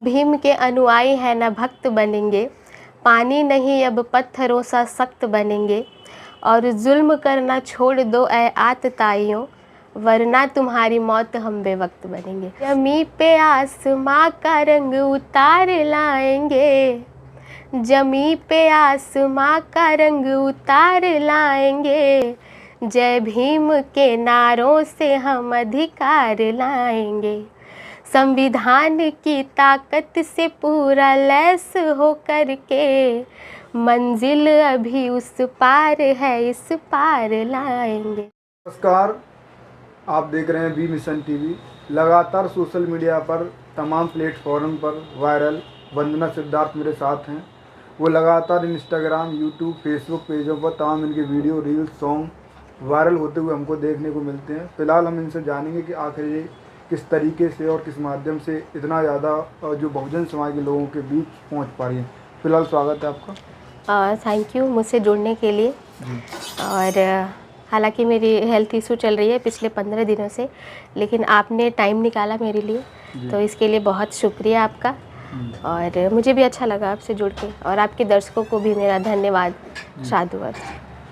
भीम के अनुयायी हैं न भक्त बनेंगे, पानी नहीं अब पत्थरों सा सख्त बनेंगे। और जुल्म करना छोड़ दो ऐ आतताइयों, वरना तुम्हारी मौत हम बेवक्त बनेंगे। जमी पे आसमां का रंग उतार लाएंगे, जमी पे आसमां का रंग उतार लाएंगे। जय भीम के नारों से हम अधिकार लाएंगे। संविधान की ताकत से पूरा लैस हो करके, मंजिल अभी उस पार है, इस पार लाएंगे। नमस्कार, आप देख रहे हैं बी मिशन टीवी। लगातार सोशल मीडिया पर तमाम प्लेटफॉर्म पर वायरल वंदना सिद्धार्थ मेरे साथ हैं। वो लगातार इंस्टाग्राम, यूट्यूब, फेसबुक पेजों पर तमाम इनके वीडियो, रील्स, सॉन्ग वायरल होते हुए हमको देखने को मिलते हैं। फिलहाल हम इनसे जानेंगे कि आखिर ये किस तरीके से और किस माध्यम से इतना ज़्यादा जो बहुजन समाज के लोगों के बीच पहुंच पा रही है। फिलहाल स्वागत है आपका। थैंक यू मुझसे जुड़ने के लिए। और हालांकि मेरी हेल्थ इशू चल रही है पिछले 15 दिनों से, लेकिन आपने टाइम निकाला मेरे लिए, तो इसके लिए बहुत शुक्रिया आपका। और मुझे भी अच्छा लगा आपसे जुड़ के, और आपके दर्शकों को भी मेरा धन्यवाद, साधुवाद।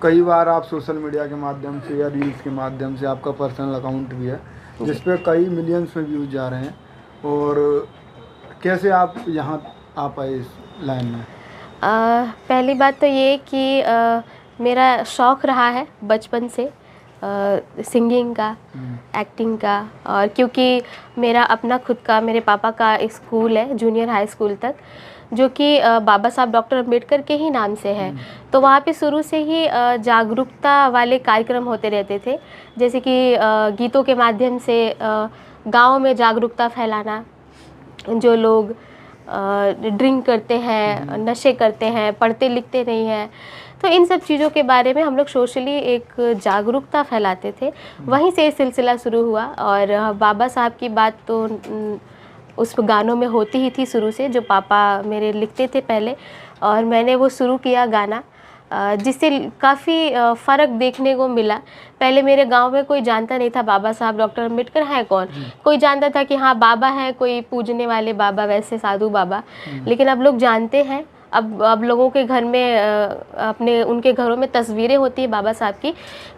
कई बार आप सोशल मीडिया के माध्यम से या रील्स के माध्यम से, आपका पर्सनल अकाउंट भी है जिस पे कई मिलियंस में व्यूज जा रहे हैं, और कैसे आप यहाँ आ पाए इस लाइन में? पहली बात तो ये कि मेरा शौक़ रहा है बचपन से सिंगिंग का, एक्टिंग का। और क्योंकि मेरा अपना खुद का, मेरे पापा का स्कूल है जूनियर हाई स्कूल तक, जो कि बाबा साहब डॉक्टर अम्बेडकर के ही नाम से है। तो वहाँ पे शुरू से ही जागरूकता वाले कार्यक्रम होते रहते थे, जैसे कि गीतों के माध्यम से गाँव में जागरूकता फैलाना। जो लोग ड्रिंक करते हैं, नशे करते हैं, पढ़ते लिखते नहीं हैं, तो इन सब चीज़ों के बारे में हम लोग सोशली एक जागरूकता फैलाते थे। वहीं से ये सिलसिला शुरू हुआ। और बाबा साहब की बात तो उस गानों में होती ही थी शुरू से, जो पापा मेरे लिखते थे पहले, और मैंने वो शुरू किया गाना, जिससे काफ़ी फ़र्क देखने को मिला। पहले मेरे गांव में कोई जानता नहीं था बाबा साहब डॉक्टर अम्बेडकर हैं कौन। कोई जानता था कि हाँ बाबा हैं, कोई पूजने वाले बाबा, वैसे साधु बाबा। लेकिन अब लोग जानते हैं। अब लोगों के घर में अपने उनके घरों में तस्वीरें होती है बाबा साहब की।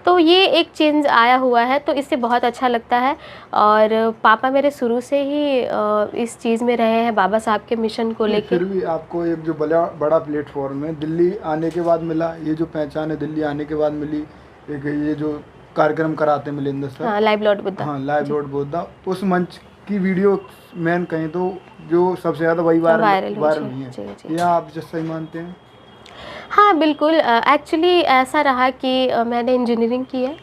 तो ये एक चेंज आया हुआ है, तो इससे बहुत अच्छा लगता है। और पापा मेरे शुरू से ही इस चीज़ में रहे हैं, बाबा साहब के मिशन को लेकर। फिर भी आपको एक जो बड़ा प्लेटफॉर्म है दिल्ली आने के बाद मिला, ये जो पहचान है दिल्ली आने के बाद मिली, एक ये जो कार्यक्रम कराते हैं मिलिंदर सर। हाँ, लाइव लॉर्ड बुद्धा। हाँ, लाइव लॉर्ड बुद्धा। उस मंच की वीडियो मैन कहें तो जो सबसे ज़्यादा वही वायरल हुई है। ये आप जैसे सही मानते हैं? हाँ बिल्कुल। एक्चुअली ऐसा रहा कि मैंने इंजीनियरिंग की है,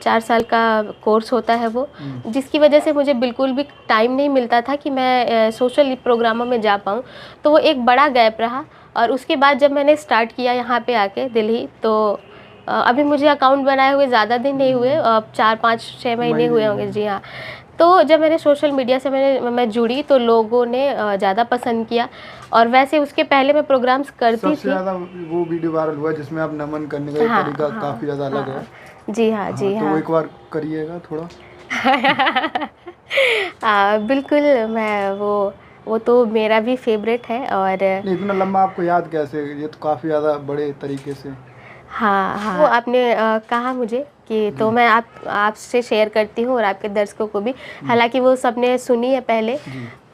4 साल का कोर्स होता है वो, जिसकी वजह से मुझे बिल्कुल भी टाइम नहीं मिलता था कि मैं सोशल प्रोग्रामों में जा पाऊँ। तो वो एक बड़ा गैप रहा। और उसके बाद जब मैंने स्टार्ट किया यहाँ पे आके दिल्ली, तो अभी मुझे अकाउंट बनाए हुए ज़्यादा दिन नहीं हुए, 4-5-6 महीने हुए होंगे। जी हाँ। तो जब मैंने सोशल मीडिया से मैं जुड़ी, तो लोगों ने ज़्यादा पसंद किया। और वैसे उसके पहले मैं प्रोग्राम्स करती थी। सबसे ज़्यादा वो वीडियो वायरल हुआ जिसमें आप नमन करने का तरीका काफ़ी ज़्यादा अलग है। जी हाँ, जी हाँ। तो एक बार करिएगा थोड़ा। बिल्कुल। मैं वो तो मेरा भी फेवरेट है। और नहीं, इतना लंबा आपको याद कैसे? ये तो काफ़ी ज़्यादा बड़े तरीके से। हाँ, वो आपने कहा मुझे कि, तो मैं आपसे शेयर करती हूँ और आपके दर्शकों को भी। हालांकि वो सबने सुनी है पहले,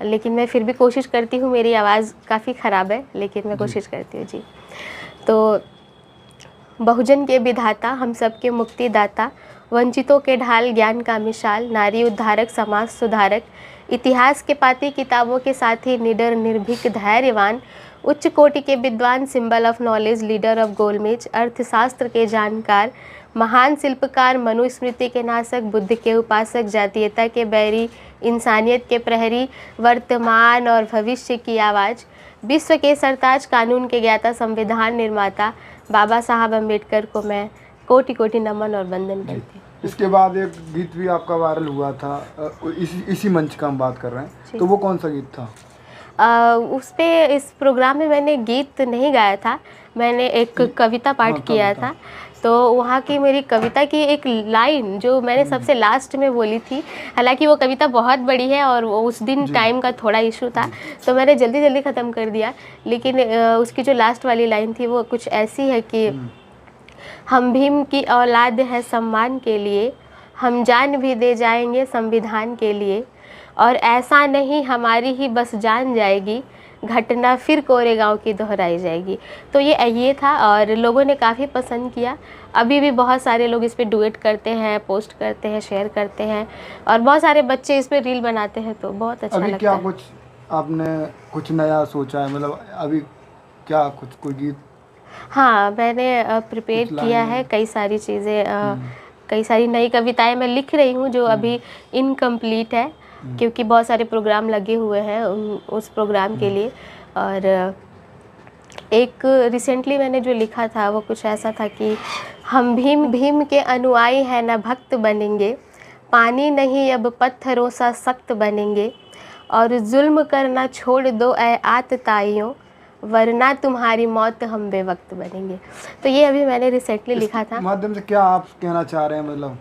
लेकिन मैं फिर भी कोशिश करती हूँ। मेरी आवाज़ काफ़ी ख़राब है, लेकिन मैं कोशिश करती हूँ। जी। तो बहुजन के विधाता, हम सबके मुक्तिदाता, वंचितों के ढाल, ज्ञान का मिसाल, नारी उद्धारक, समाज सुधारक, इतिहास के पाती किताबों के साथ ही निडर निर्भीक धैर्यवान, उच्च कोटि के विद्वान, symbol of knowledge, leader of गोलमेज, अर्थशास्त्र के जानकार, महान शिल्पकार, मनुस्मृति के नाशक, बुद्ध के उपासक, जातीयता के बैरी, इंसानियत के प्रहरी, वर्तमान और भविष्य की आवाज़, विश्व के सरताज, कानून के ज्ञाता, संविधान निर्माता बाबा साहब अम्बेडकर को मैं कोटि कोटि नमन और वंदन करती हूँ। इसके बाद एक गीत भी आपका वायरल हुआ था, इसी मंच का हम बात कर रहे हैं, तो वो कौन सा गीत था? उस पे, इस प्रोग्राम में मैंने गीत नहीं गाया था, मैंने एक कविता पाठ किया था तो वहाँ की मेरी कविता की एक लाइन जो मैंने सबसे लास्ट में बोली थी, हालांकि वो कविता बहुत बड़ी है और वो उस दिन टाइम का थोड़ा इशू था, तो मैंने जल्दी जल्दी ख़त्म कर दिया, लेकिन उसकी जो लास्ट वाली लाइन थी वो कुछ ऐसी है कि हम भीम की औलाद है सम्मान के लिए, हम जान भी दे जाएंगे संविधान के लिए, और ऐसा नहीं हमारी ही बस जान जाएगी, घटना फिर कोरेगांव की दोहराई जाएगी। तो ये था और लोगों ने काफ़ी पसंद किया। अभी भी बहुत सारे लोग इस पे डुएट करते हैं, पोस्ट करते हैं, शेयर करते हैं, और बहुत सारे बच्चे इस पे रील बनाते हैं, तो बहुत अच्छा लगता है। अभी क्या कुछ आपने कुछ नया सोचा है, मतलब अभी क्या कुछ कोई गीत? हाँ, मैंने प्रिपेयर किया है कई सारी चीज़ें, कई सारी नई कविताएं मैं लिख रही हूँ जो अभी इनकम्प्लीट है, क्योंकि बहुत सारे प्रोग्राम लगे हुए हैं उस प्रोग्राम के लिए। और एक रिसेंटली मैंने जो लिखा था वो कुछ ऐसा था कि हम भीम के अनुयायी हैं न भक्त बनेंगे, पानी नहीं अब पत्थरों सा सख्त बनेंगे, और जुल्म करना छोड़ दो ऐ आतताइयों, वरना तुम्हारी मौत हम बेवक्त बनेंगे। तो ये अभी मैंने रिसेंटली लिखा था। माध्यम से क्या आप कहना चाह रहे हैं, मतलब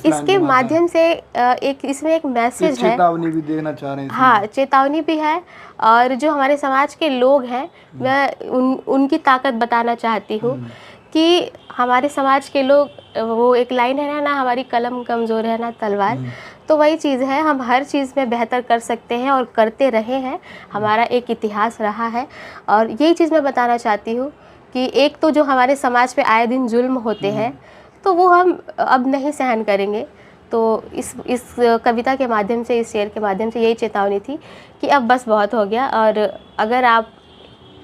इसके माध्यम से एक इसमें एक मैसेज है, चेतावनी भी देना चाह रहे हैं? हाँ, चेतावनी भी है, और जो हमारे समाज के लोग हैं मैं उनकी ताकत बताना चाहती हूँ कि हमारे समाज के लोग, वो एक लाइन है ना, हमारी कलम कमज़ोर है ना तलवार, तो वही चीज़ है, हम हर चीज़ में बेहतर कर सकते हैं और करते रहे हैं, हमारा एक इतिहास रहा है। और यही चीज़ मैं बताना चाहती हूँ कि एक तो जो हमारे समाज पे आए दिन जुल्म होते हैं, तो वो हम अब नहीं सहन करेंगे। तो इस कविता के माध्यम से, इस शेर के माध्यम से यही चेतावनी थी कि अब बस बहुत हो गया, और अगर आप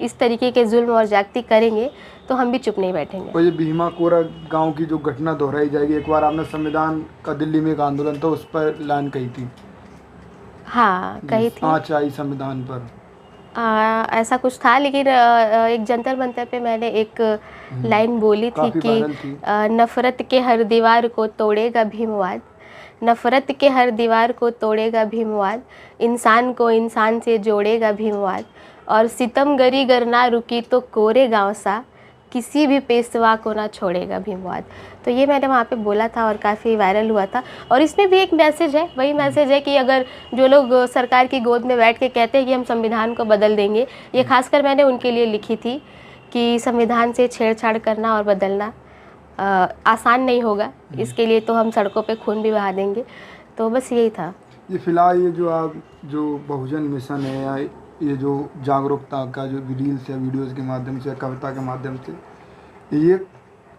इस तरीके के जुल्म और ज्यादती करेंगे तो हम भी चुप नहीं बैठेंगे। और ये भीमा कोरा गांव की जो घटना दोहराई जाएगी, एक बार आपने संविधान का दिल्ली में एक आंदोलन था उस पर लाइन कही थी। हाँ, कही थी। आँच आई संविधान पर, ऐसा कुछ था, लेकिन एक जंतर मंतर पे मैंने एक लाइन बोली थी कि नफ़रत के हर दीवार को तोड़ेगा भीमवाद, नफ़रत के हर दीवार को तोड़ेगा भीमवाद, इंसान को इंसान से जोड़ेगा भीमवाद, और सितमगरी गर ना रुकी तो कोरेगांव सा, किसी भी पेशवा को ना छोड़ेगा भीमवाद। तो ये मैंने वहाँ पे बोला था और काफ़ी वायरल हुआ था। और इसमें भी एक मैसेज है, वही मैसेज है कि अगर जो लोग सरकार की गोद में बैठ के कहते हैं कि हम संविधान को बदल देंगे, ये खासकर मैंने उनके लिए लिखी थी कि संविधान से छेड़छाड़ करना और बदलना आसान नहीं होगा, इसके लिए तो हम सड़कों पे खून भी बहा देंगे। तो बस यही था। ये फिलहाल ये जो आप जो बहुजन मिशन है, या ये जो जागरूकता का जो रील्स या वीडियोज़ के माध्यम से, कविता के माध्यम से, ये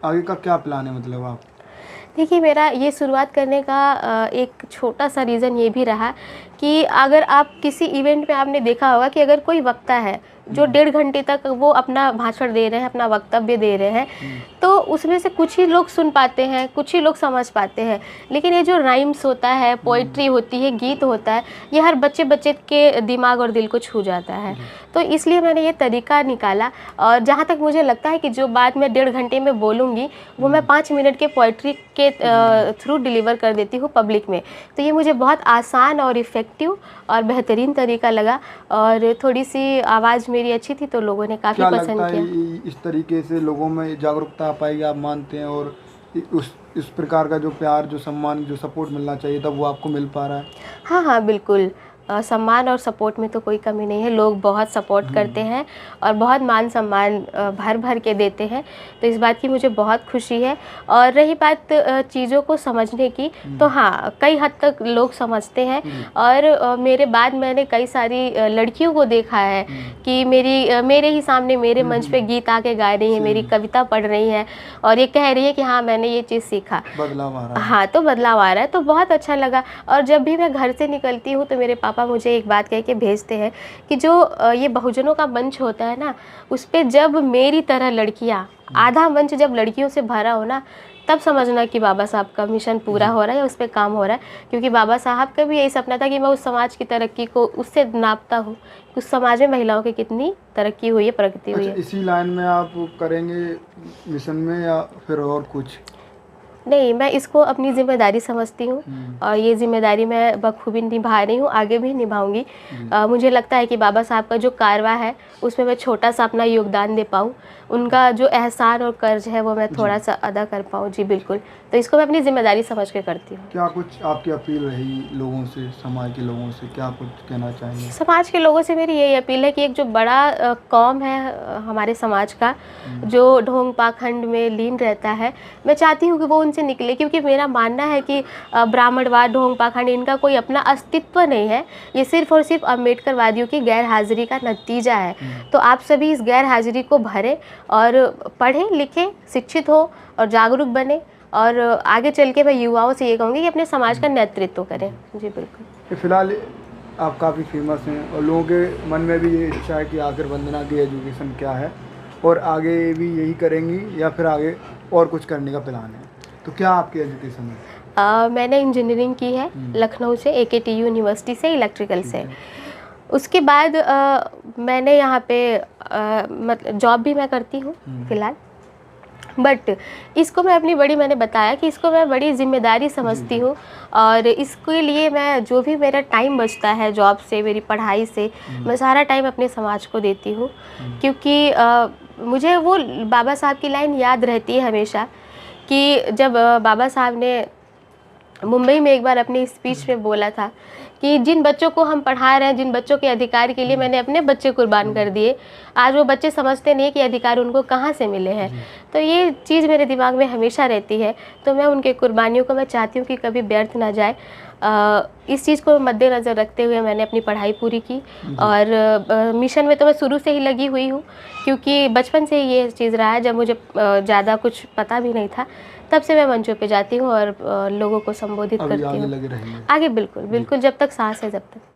आगे का क्या प्लान है, मतलब आप? देखिए, मेरा ये शुरुआत करने का एक छोटा सा रीज़न ये भी रहा कि अगर आप किसी इवेंट में आपने देखा होगा कि अगर कोई वक्ता है जो 1.5 घंटे तक वो अपना भाषण दे रहे हैं, अपना वक्तव्य दे रहे हैं, तो उसमें से कुछ ही लोग सुन पाते हैं, कुछ ही लोग समझ पाते हैं। लेकिन ये जो राइम्स होता है, पोइट्री होती है, गीत होता है, ये हर बच्चे बच्चे के दिमाग और दिल को छू जाता है। तो इसलिए मैंने ये तरीका निकाला, और जहाँ तक मुझे लगता है कि जो बात मैं 1.5 घंटे में बोलूँगी वो मैं 5 मिनट के पोइट्री के थ्रू डिलीवर कर देती हूँ पब्लिक में। तो ये मुझे बहुत आसान और इफ़ेक्टिव और बेहतरीन तरीका लगा, और थोड़ी सी आवाज़ मेरी अच्छी थी तो लोगों ने काफ़ी पसंद किया। इस तरीके से लोगों में जागरूकता आ पाएगी, आप मानते हैं? और इस प्रकार का जो प्यार, जो सम्मान, जो सपोर्ट मिलना चाहिए था, वो आपको मिल पा रहा है? हाँ हाँ, बिल्कुल। सम्मान और सपोर्ट में तो कोई कमी नहीं है, लोग बहुत सपोर्ट करते हैं और बहुत मान सम्मान भर भर के देते हैं, तो इस बात की मुझे बहुत खुशी है। और रही बात चीज़ों को समझने की, तो हाँ, कई हद तक लोग समझते हैं, और मेरे बाद मैंने कई सारी लड़कियों को देखा है कि मेरे ही सामने मेरे मंच पे गीत आके गा रही है, मेरी कविता पढ़ रही है, और ये कह रही है कि हाँ, मैंने ये चीज़ सीखा, बदलाव आ रहा है। हाँ, तो बदलाव आ रहा है, तो बहुत अच्छा लगा। और जब भी मैं घर से निकलती हूँ तो मेरे पापा मुझे एक बात कह के भेजते हैं कि जो ये बहुजनों का मंच होता है ना, उस पे जब मेरी तरह लड़कियाँ, आधा मंच जब लड़कियों से भरा हो ना, तब समझना कि बाबा साहब का मिशन पूरा हो रहा है, उस पर काम हो रहा है। क्योंकि बाबा साहब का भी यही सपना था कि मैं उस समाज की तरक्की को उससे नापता हूँ, उस समाज में महिलाओं की कितनी तरक्की हुई है, प्रगति हुई है। इसी लाइन में आप करेंगे मिशन में, या फिर और कुछ? नहीं, मैं इसको अपनी ज़िम्मेदारी समझती हूँ और ये ज़िम्मेदारी मैं बखूबी निभा रही हूँ, आगे भी निभाऊंगी। मुझे लगता है कि बाबा साहब का जो कारवा है उसमें मैं छोटा सा अपना योगदान दे पाऊँ, उनका जो एहसान और कर्ज है वो मैं थोड़ा सा अदा कर पाऊँ। जी बिल्कुल, तो इसको मैं अपनी ज़िम्मेदारी समझ के करती हूँ। क्या कुछ आपकी अपील रही लोगों से, समाज के लोगों से, क्या कुछ कहना चाहेंगे? समाज के लोगों से मेरी यही अपील है कि एक जो बड़ा कौम है हमारे समाज का, जो ढोंग पाखंड में लीन रहता है, मैं चाहती हूँ कि वो उनसे निकले, क्योंकि मेरा मानना है कि ब्राह्मणवाद, ढोंग पाखंड, इनका कोई अपना अस्तित्व नहीं है। ये सिर्फ़ और सिर्फ अम्बेडकरवादियों की गैर हाजिरी का नतीजा है। तो आप सभी इस गैर हाजिरी को भरें और पढ़ें लिखें, शिक्षित हो और जागरूक बने, और आगे चल के मैं युवाओं से ये कहूँगी कि अपने समाज का नेतृत्व करें। जी बिल्कुल। फिलहाल आप काफ़ी फेमस हैं और लोगों के मन में भी ये इच्छा है कि आखिर वंदना की एजुकेशन क्या है और आगे भी यही करेंगी या फिर आगे और कुछ करने का प्लान है, तो क्या आपकी एजुकेशन है? मैंने इंजीनियरिंग की है लखनऊ से, AKTU यूनिवर्सिटी से, इलेक्ट्रिकल से। उसके बाद मैंने यहाँ पे मतलब जॉब भी मैं करती हूँ फ़िलहाल, बट इसको मैं अपनी बड़ी, मैंने बताया कि इसको मैं बड़ी ज़िम्मेदारी समझती हूँ, और इसके लिए मैं जो भी मेरा टाइम बचता है जॉब से, मेरी पढ़ाई से, मैं सारा टाइम अपने समाज को देती हूँ, क्योंकि मुझे वो बाबा साहब की लाइन याद रहती है हमेशा कि जब बाबा साहब ने मुंबई में एक बार अपनी स्पीच में बोला था कि जिन बच्चों को हम पढ़ा रहे हैं, जिन बच्चों के अधिकार के लिए मैंने अपने बच्चे कुर्बान कर दिए, आज वो बच्चे समझते नहीं कि अधिकार उनको कहाँ से मिले हैं। तो ये चीज़ मेरे दिमाग में हमेशा रहती है, तो मैं उनके कुर्बानियों को मैं चाहती हूँ कि कभी व्यर्थ ना जाए। इस चीज़ को मद्देनज़र रखते हुए मैंने अपनी पढ़ाई पूरी की, और मिशन में तो मैं शुरू से ही लगी हुई हूँ, क्योंकि बचपन से ही ये चीज़ रहा है। जब मुझे ज़्यादा कुछ पता भी नहीं था, तब से मैं मंचों पे जाती हूँ और लोगों को संबोधित करती हूँ। लगे रहेंगे? आगे बिल्कुल बिल्कुल, जब तक सांस है जब तक।